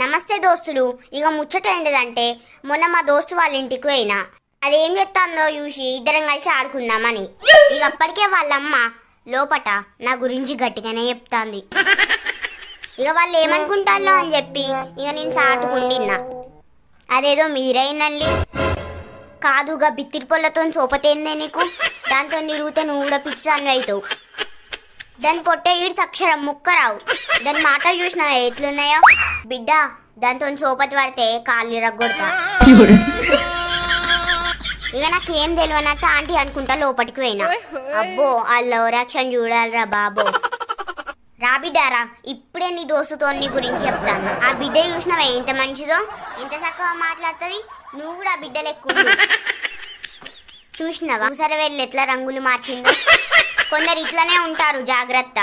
నమస్తే దోస్తులు. ఇక ముచ్చట ఏంటిదంటే మొన్న మా దోస్తు వాళ్ళ ఇంటికి పోయినా. అదేం చెప్తాందో చూసి ఇద్దరం కలిసి ఆడుకుందామని. ఇక అప్పటికే వాళ్ళమ్మ లోపట నా గురించి గట్టిగానే చెప్తాంది. ఇక వాళ్ళు ఏమనుకుంటారో అని చెప్పి ఇక నేను సాటుకుండిన్నా. అదేదో మీరైనండి కాదుగా బిత్తిరి పొల్లతో సోపతేందే నీకు, దాంతో తిరుగుతే నువ్వు కూడా పిచ్చి అని అవుతావు. దాని పొట్టే ఈడితే అక్షరం ముక్కరావు. దాని మాటలు చూసినా ఎట్లున్నాయో బిడ్డ. దాంతో సోపతి పడితే కాళ్ళు రగ్గొడతా. ఇక నాకేం తెలియనట్టు ఆంటీ అనుకుంటా లోపలికి పోయినా. అబ్బో వాళ్ళ ఓరాక్షన్ చూడాలరా బాబో. రా బిడ్డారా, ఇప్పుడే నీ దోస్తుతో నీ గురించి చెప్తాను. ఆ బిడ్డ చూసినావా ఎంత మంచిదో, ఎంత చక్కగా మాట్లాడుతుంది. నువ్వు కూడా ఆ బిడ్డ లెక్క చూసినావా సరే వెళ్ళి ఎట్లా రంగులు మార్చిందో. కొందరు ఇట్లానే ఉంటారు, జాగ్రత్త.